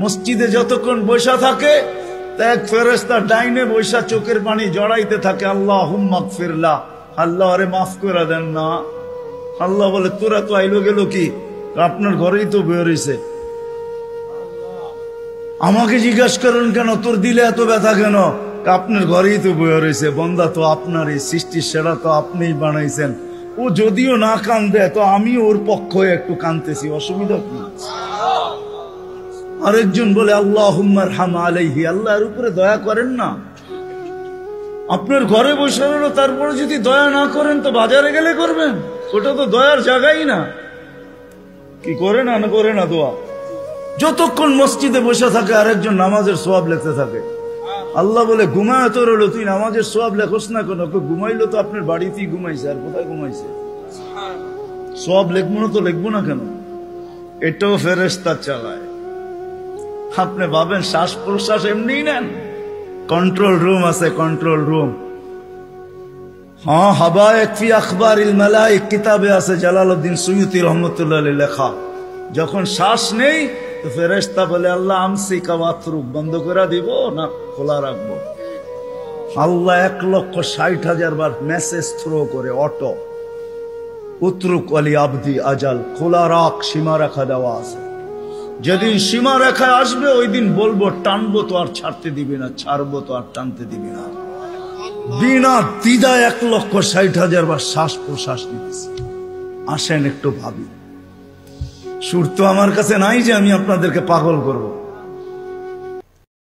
মসজিদে যতক্ষণ বসা থাকে এক ফেরেশতা ডাইনে বসা চোখের পানি জড়াইতে থাকে, আল্লাহুম্মা গফিরলা, আল্লাহ আরে মাফ করে দেন না। আল্লাহ বলে তোরা তো আইলো গেল কি, আপনার ঘরেই তো বের হইছে, আমাকে জিজ্ঞাসা করেন কেন তোর দিলে এত ব্যথা কেন? আপনার ঘরেই তো বের হইছে, বন্দা তো আপনারই সৃষ্টি, সেরা তো আপনিই বানাইছেন। ও যদিও না কান্দে তো আমি ওর পক্ষ হয়ে একটু কান্দতেছি, অসুবিধা কি? আরেকজন বলে আল্লাহুম্মা আরহাম আলাইহি, আল্লাহর উপরে দয়া করেন না। আপনার ঘরে বসে রইল, তারপরে যদি দয়া না করেন তো বাজারে গেলে করবেন, ওটা তো দয়ার জায়গাই না। কি করে না করে না দোয়া? যতক্ষণ মসজিদে বসে থাকে আরেকজন নামাজের সওয়াব লিখতে থাকে। আল্লাহ বলে ঘুমায় তো রইল, তুই নামাজের সওয়াব লেখস না কেন? ঘুমাইলো তো আপনার বাড়িতেই ঘুমাইছে, আর কোথায় ঘুমাইছে? সওয়াব লিখবো না তো লিখবো না কেন? এটাও ফেরেশতা চালায়। আপনি ভাবেন শ্বাস প্রশ্বাস এমনি নেন? কন্ট্রোল রুম আছে, কন্ট্রোল রুম। হ্যাঁ, হাবায়েক ফি আখবারিল মালায়েক কিতাবে আছে, জালালউদ্দিন সুয়ুতি রহমাতুল্লাহ আলাইহি লেখা। যখন শ্বাস নেই তো ফেরেশতা বলে আল্লাহ আমসিকা ওয়াতরুক, বন্ধ করে দিব না খোলা রাখবো? আল্লাহ 1,60,000 বার মেসেজ থ্রো করে, অটো উতরুক আলী আবদি আজাল, খোলা রাখ, সীমা রেখা দেওয়া আছে। যেদিন সীমা রেখায় আসবে ওই দিন বলবো টানবো তো আর ছাড়তে দিবি না, ছাড়বো তো আর টানতে দিবি না। বিনা দ্বিধায় 1,60,000 বার শ্বাস প্রশ্বাস নিতেছি। আসেন একটু ভাবি। সুর তো আমার কাছে নাই যে আমি আপনাদেরকে পাগল করব।